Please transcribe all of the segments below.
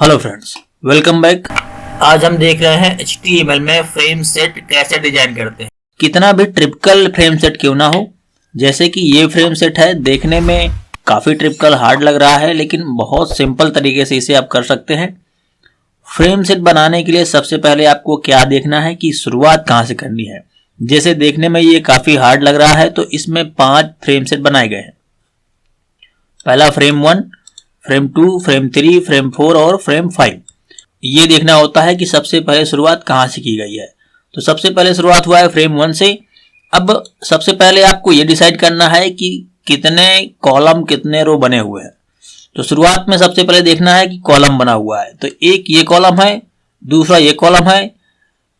Hello friends, welcome back. आज हम देख रहे हैं HTML में फ्रेम सेट कैसे डिजाइन करते हैं। कितना भी ट्रिपिकल फ्रेम सेट क्यों ना हो, जैसे कि ये फ्रेम सेट है, देखने में काफी ट्रिपिकल हार्ड लग रहा है, लेकिन बहुत सिंपल तरीके से इसे आप कर सकते हैं। फ्रेम सेट बनाने के लिए सबसे पहले आपको क्या देखना है कि शुरुआत कहाँ से करनी है। जैसे देखने में ये काफी हार्ड लग रहा है, तो इसमें 5 फ्रेम सेट बनाए गए हैं। पहला फ्रेम 1, फ्रेम 2, फ्रेम 3, फ्रेम 4 और फ्रेम 5। ये देखना होता है कि सबसे पहले शुरुआत कहाँ से की गई है। तो सबसे पहले शुरुआत हुआ है फ्रेम 1 से। अब सबसे पहले आपको ये डिसाइड करना है कि कितने कॉलम कितने रो बने हुए हैं। तो शुरुआत में सबसे पहले देखना है कि कॉलम बना हुआ है, तो एक ये कॉलम है, दूसरा ये कॉलम है।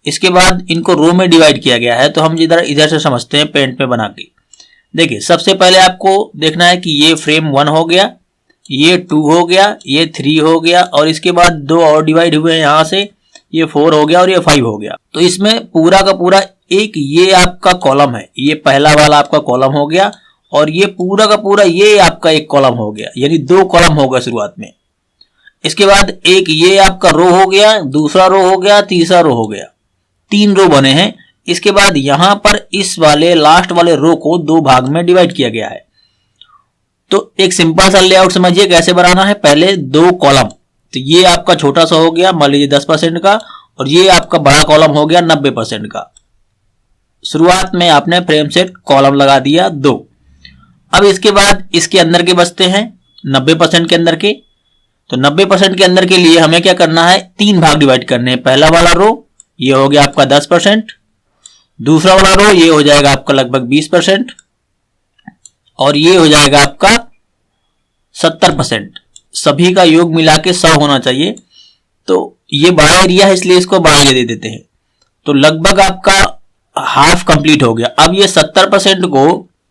इसके बाद इनको रो में डिवाइड किया गया है। तो हम इधर से समझते हैं पेंट में बना के। देखिए, सबसे पहले आपको देखना है कि ये फ्रेम 1 हो गया, ये 2 हो गया, ये 3 हो गया, और इसके बाद 2 और डिवाइड हुए हैं यहाँ से, ये 4 हो गया और ये 5 हो गया। तो इसमें पूरा का पूरा एक ये आपका कॉलम है, ये पहला वाला आपका कॉलम हो गया, और ये पूरा का पूरा ये आपका एक कॉलम हो गया, यानी 2 कॉलम होगा शुरुआत में। इसके बाद एक ये आपका रो हो गया, दूसरा रो हो गया, तीसरा रो हो गया, 3 रो बने हैं। इसके बाद यहां पर इस वाले लास्ट वाले रो को 2 भाग में डिवाइड किया गया है। तो एक सिंपल सा लेआउट समझिए कैसे बनाना है। पहले 2 कॉलम, तो ये आपका छोटा सा हो गया, मान लीजिए 10% का, और ये आपका बड़ा कॉलम हो गया 90% का। शुरुआत में आपने फ्रेम सेट कॉलम लगा दिया 2। अब इसके बाद इसके अंदर के बचते हैं 90% के अंदर के। तो 90% के अंदर के लिए हमें क्या करना है, 3 भाग डिवाइड करने हैं। पहला वाला रो ये हो गया आपका 10%, दूसरा वाला रो ये हो जाएगा आपका लगभग 20%, और ये हो जाएगा आपका 70%। सभी का योग मिला के 100 होना चाहिए। तो ये बड़ा एरिया है, इसलिए इसको बड़ा एरिया दे देते हैं। तो लगभग आपका हाफ कंप्लीट हो गया। अब ये 70% को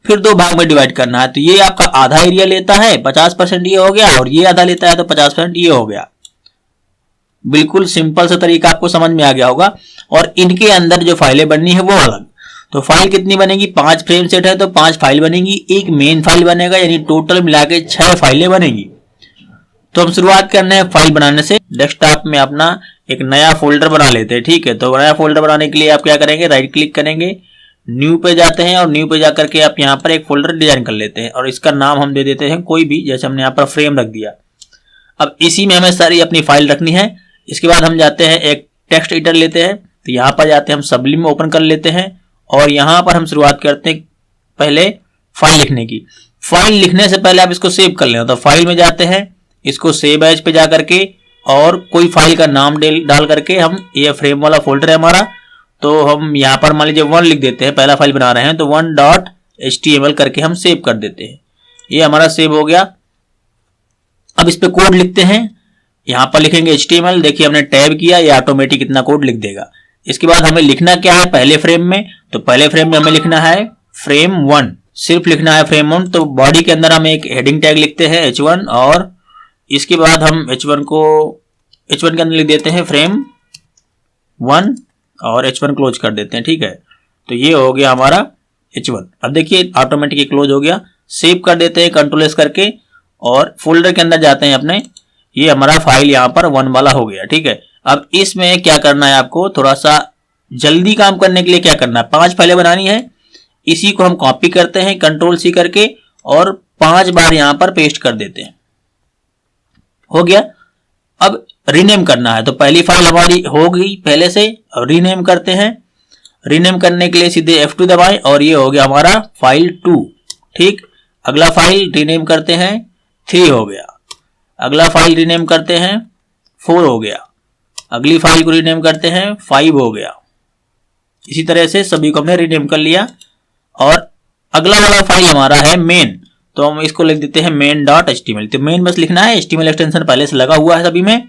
फिर 2 भाग में डिवाइड करना है। तो ये आपका आधा एरिया लेता है, 50% ये हो गया, और ये आधा लेता है तो 50% ये हो गया। बिल्कुल सिंपल सा तरीका आपको समझ में आ गया होगा। और इनके अंदर जो फाइलें बननी है वो अलग। तो फाइल कितनी बनेगी, 5 फ्रेम सेट है तो 5 फाइल बनेगी, एक मेन फाइल बनेगा, यानी टोटल मिला के 6 फाइलें बनेगी। तो हम शुरुआत करने हैं फाइल बनाने से। डेस्कटॉप में अपना एक नया फोल्डर बना लेते हैं, ठीक है। तो नया फोल्डर बनाने के लिए आप क्या करेंगे, राइट क्लिक करेंगे, न्यू पे जाते हैं, और न्यू पे जाकर के आप यहाँ पर एक फोल्डर डिजाइन कर लेते हैं, और इसका नाम हम दे देते हैं कोई भी, जैसे हमने यहाँ पर फ्रेम रख दिया। अब इसी में हमें सारी अपनी फाइल रखनी है। इसके बाद हम जाते हैं एक टेक्स्ट एडिटर लेते हैं, तो यहाँ पर जाते हैं हम सबलिम ओपन कर लेते हैं, और यहां पर हम शुरुआत करते हैं पहले फाइल लिखने की। फाइल लिखने से पहले आप इसको सेव कर लेना। तो फाइल में जाते हैं, इसको सेव एज पे जाकर के, और कोई फाइल का नाम डाल करके हम, ये फ्रेम वाला फोल्डर है हमारा, तो हम यहां पर मान लीजिए 1 लिख देते हैं। पहला फाइल बना रहे हैं तो 1.html करके हम सेव कर देते हैं। ये हमारा सेव हो गया। अब इस पे कोड लिखते हैं, यहां पर लिखेंगे HTML। देखिए हमने टैब किया, ये ऑटोमेटिक इतना कोड लिख देगा। इसके बाद हमें लिखना क्या है पहले फ्रेम में, तो पहले फ्रेम में हमें लिखना है फ्रेम 1, सिर्फ लिखना है फ्रेम 1। तो बॉडी के अंदर हम एक हेडिंग टैग लिखते हैं H1, और इसके बाद हम H1 के अंदर लिख देते हैं फ्रेम 1, और H1 क्लोज कर देते हैं, ठीक है। तो ये हो गया हमारा H1। अब देखिए ऑटोमेटिक क्लोज हो गया। सेव कर देते हैं Ctrl+S करके, और फोल्डर के अंदर जाते हैं अपने। ये हमारा फाइल यहाँ पर 1 वाला हो गया, ठीक है। अब इसमें क्या करना है आपको, थोड़ा सा जल्दी काम करने के लिए क्या करना है, 5 फाइलें बनानी है। इसी को हम कॉपी करते हैं Ctrl+C करके, और 5 बार यहां पर पेस्ट कर देते हैं। हो गया। अब रीनेम करना है, तो पहली फाइल हमारी हो गई पहले से, अब रीनेम करते हैं। रीनेम करने के लिए सीधे F2 दबाएं, और ये हो गया हमारा फाइल 2, ठीक। अगला फाइल रीनेम करते हैं, 3 हो गया। अगला फाइल रीनेम करते हैं, 4 हो गया। अगली फाइल को रीनेम करते हैं, 5 हो गया। इसी तरह से सभी को हमने रीनेम कर लिया। और अगला वाला फाइल हमारा है मेन, तो हम इसको लिख देते हैं main.html। तो मेन बस लिखना है, HTML एक्सटेंशन पहले से लगा हुआ है सभी में।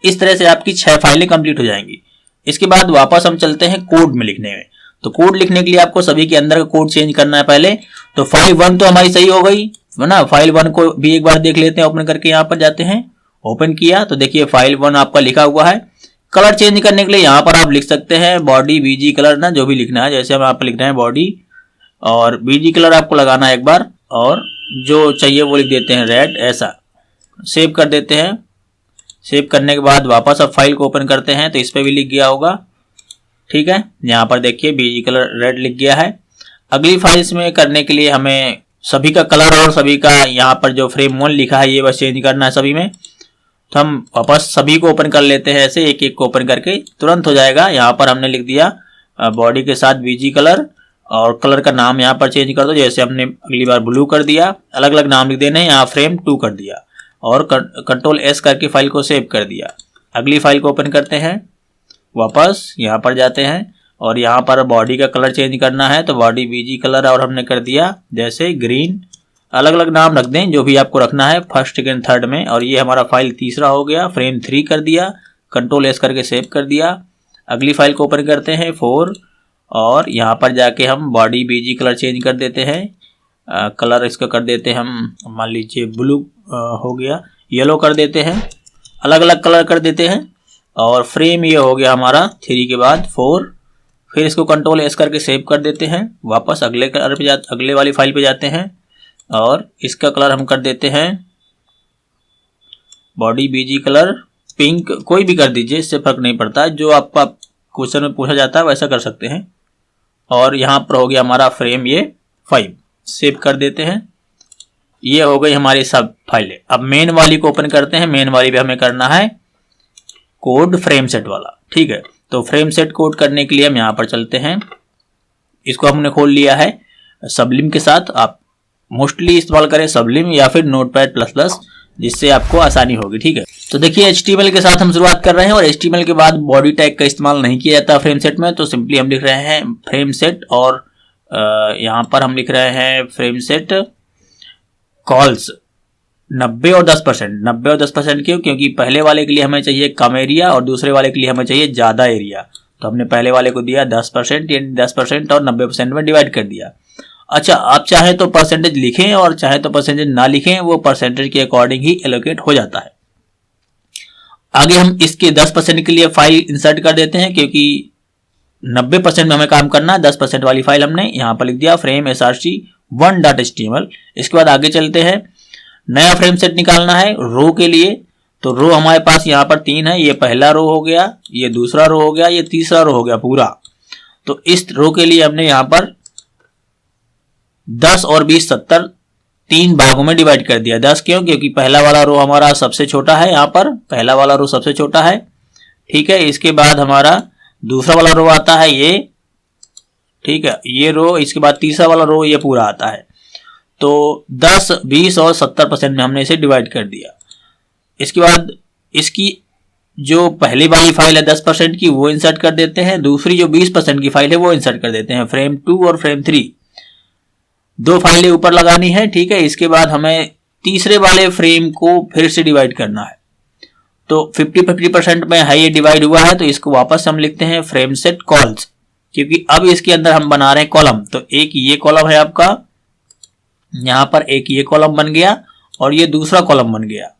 इस तरह से आपकी 6 फाइलें कंप्लीट हो जाएंगी। इसके बाद वापस हम चलते हैं कोड में लिखने में। तो कोड लिखने के लिए आपको सभी के अंदर का कोड चेंज करना है पहले। तो फाइल 1 तो हमारी सही हो गई है ना। फाइल 1 को भी एक बार देख लेते हैं, ओपन करके यहाँ पर जाते हैं, ओपन किया तो देखिए फाइल 1 आपका लिखा हुआ है। कलर चेंज करने के लिए यहाँ पर आप लिख सकते हैं बॉडी बीजी कलर ना, जो भी लिखना है। जैसे हम यहाँ पर लिख रहे हैं बॉडी, और बीजी कलर आपको लगाना है एक बार, और जो चाहिए वो लिख देते हैं रेड, ऐसा सेव कर देते हैं। सेव करने के बाद वापस अब फाइल को ओपन करते हैं तो इस पे भी लिख गया होगा, ठीक है। यहाँ पर देखिए बीजी कलर रेड लिख गया है। अगली फाइल्स में करने के लिए हमें सभी का कलर और सभी का यहाँ पर जो फ्रेम 1 लिखा है ये बस चेंज करना है सभी में। तो हम वापस सभी को ओपन कर लेते हैं, ऐसे एक एक को ओपन करके तुरंत हो जाएगा। यहाँ पर हमने लिख दिया बॉडी के साथ बीजी कलर, और कलर का नाम यहाँ पर चेंज कर दो, जैसे हमने अगली बार ब्लू कर दिया, अलग अलग नाम लिख देने, यहाँ फ्रेम 2 कर दिया और कंट्रोल S करके फाइल को सेव कर दिया। अगली फाइल को ओपन करते हैं, वापस यहाँ पर जाते हैं और यहाँ पर बॉडी का कलर चेंज करना है तो बॉडी बीजी कलर और हमने कर दिया जैसे ग्रीन, अलग अलग नाम रख दें जो भी आपको रखना है फर्स्ट सेकेंड थर्ड में। और ये हमारा फाइल तीसरा हो गया, फ्रेम 3 कर दिया, कंट्रोल S करके सेव कर दिया। अगली फाइल को ओपन करते हैं 4 और यहाँ पर जाके हम बॉडी बीजी कलर चेंज कर देते हैं, कलर इसका कर देते हैं हम, मान लीजिए ब्लू हो गया, येलो कर देते हैं, अलग अलग कलर कर देते हैं। और फ्रेम ये हो गया हमारा 3 के बाद 4, फिर इसको कंट्रोल S करके सेव कर देते हैं। वापस अगले कलर पे अगले वाली फाइल पे जाते हैं और इसका कलर हम कर देते हैं बॉडी बीजी कलर पिंक, कोई भी कर दीजिए, इससे फर्क नहीं पड़ता, जो आपका क्वेश्चन में पूछा जाता है वैसा कर सकते हैं। और यहाँ पर हो गया हमारा फ्रेम ये 5, सेव कर देते हैं। ये हो गई हमारी सब फाइलें। अब मेन वाली को ओपन करते हैं, मेन वाली पे हमें करना है कोड फ्रेम सेट वाला, ठीक है। तो फ्रेम सेट कोड करने के लिए हम यहाँ पर चलते हैं, इसको हमने खोल लिया है सबलिम के साथ। आप मोस्टली इस्तेमाल करें सबलिम या फिर नोटपैड++, जिससे आपको आसानी होगी, ठीक है। तो देखिए HTML के साथ हम शुरुआत कर रहे हैं और HTML के बाद बॉडी टैग का इस्तेमाल नहीं किया जाता फ्रेम सेट में, तो सिंपली हम लिख रहे हैं फ्रेम सेट और यहाँ पर हम लिख रहे हैं फ्रेम सेट कॉल्स 90 और 10%। 90 और 10% क्यों? क्योंकि पहले वाले के लिए हमें चाहिए कम एरिया और दूसरे वाले के लिए हमें चाहिए ज़्यादा एरिया। तो हमने पहले वाले को दिया 10%, यानी 10% और 90% में डिवाइड कर दिया। अच्छा, आप चाहे तो परसेंटेज लिखें और चाहे तो परसेंटेज ना लिखें, वो परसेंटेज के अकॉर्डिंग ही एलोकेट हो जाता है। आगे हम इसके 10% के लिए फाइल इंसर्ट कर देते हैं, क्योंकि 90% में हमें काम करना है। 10% वाली फाइल हमने यहाँ पर लिख दिया फ्रेम src1.html। इसके बाद आगे चलते हैं, नया फ्रेम सेट निकालना है रो के लिए। तो रो हमारे पास यहाँ पर 3 है, ये पहला रो हो गया, ये दूसरा रो हो गया, ये तीसरा रो हो गया पूरा। तो इस रो के लिए हमने यहाँ पर 10 और 20 70 3 भागों में डिवाइड कर दिया। 10 क्यों? क्योंकि पहला वाला रो हमारा सबसे छोटा है, यहाँ पर पहला वाला रो सबसे छोटा है, ठीक है। इसके बाद हमारा दूसरा वाला रो आता है ये, ठीक है, ये रो, इसके बाद तीसरा वाला रो ये पूरा आता है। तो 10, 20 और 70% में हमने इसे डिवाइड कर दिया। इसके बाद इसकी जो पहली वाली फाइल है 10% की, वो इंसर्ट कर देते हैं। दूसरी जो 20% की फाइल है वो इंसर्ट कर देते हैं, फ्रेम 2 और फ्रेम 3। 2 फाइलें ऊपर लगानी है, ठीक है। इसके बाद हमें तीसरे वाले फ्रेम को फिर से डिवाइड करना है। तो 50% में है ये डिवाइड हुआ है, तो इसको वापस हम लिखते हैं फ्रेम सेट कॉल्स, क्योंकि अब इसके अंदर हम बना रहे हैं कॉलम। तो एक ये कॉलम है आपका, यहाँ पर एक ये कॉलम बन गया और ये दूसरा कॉलम बन गया।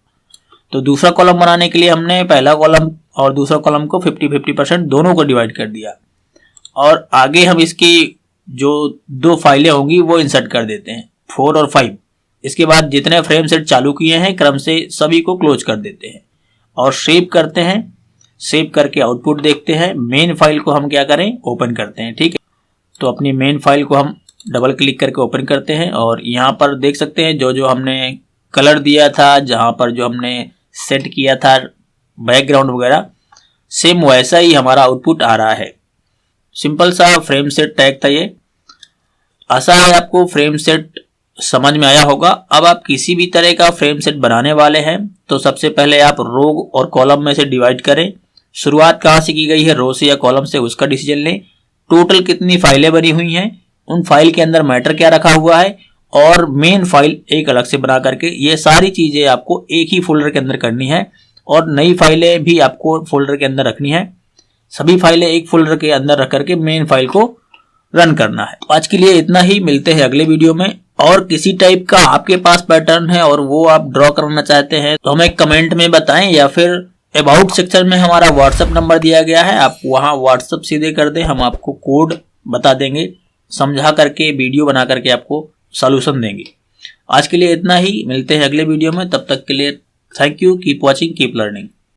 तो दूसरा कॉलम बनाने के लिए हमने पहला कॉलम और दूसरा कॉलम को 50-50% दोनों को डिवाइड कर दिया। और आगे हम इसकी जो 2 फाइलें होंगी वो इंसर्ट कर देते हैं, 4 और 5। इसके बाद जितने फ्रेम सेट चालू किए हैं क्रम से सभी को क्लोज कर देते हैं और सेव करते हैं। सेव करके आउटपुट देखते हैं। मेन फाइल को हम क्या करें, ओपन करते हैं, ठीक है। तो अपनी मेन फाइल को हम डबल क्लिक करके ओपन करते हैं और यहाँ पर देख सकते हैं जो जो हमने कलर दिया था, जहाँ पर जो हमने सेट किया था बैकग्राउंड वगैरह, सेम वैसा ही हमारा आउटपुट आ रहा है। सिंपल सा फ्रेम सेट टैग था ये। आशा है आपको फ्रेम सेट समझ में आया होगा। अब आप किसी भी तरह का फ्रेम सेट बनाने वाले हैं तो सबसे पहले आप रो और कॉलम में से डिवाइड करें। शुरुआत कहाँ से की गई है, रो से या कॉलम से, उसका डिसीजन लें। टोटल कितनी फाइलें बनी हुई हैं, उन फाइल के अंदर मैटर क्या रखा हुआ है, और मेन फाइल एक अलग से बना करके ये सारी चीजें आपको एक ही फोल्डर के अंदर करनी है। और नई फाइलें भी आपको फोल्डर के अंदर रखनी है। सभी फाइलें एक फोल्डर के अंदर रख करके मेन फाइल को रन करना है। आज के लिए इतना ही, मिलते हैं अगले वीडियो में। और किसी टाइप का आपके पास पैटर्न है और वो आप ड्रॉ करना चाहते हैं तो हमें कमेंट में बताएं, या फिर अबाउट सेक्शन में हमारा व्हाट्सएप नंबर दिया गया है, आप वहां व्हाट्सएप सीधे कर दें, हम आपको कोड बता देंगे, समझा करके वीडियो बना करके आपको सॉल्यूशन देंगे। आज के लिए इतना ही, मिलते हैं अगले वीडियो में। तब तक के लिए thank you, keep watching, keep learning.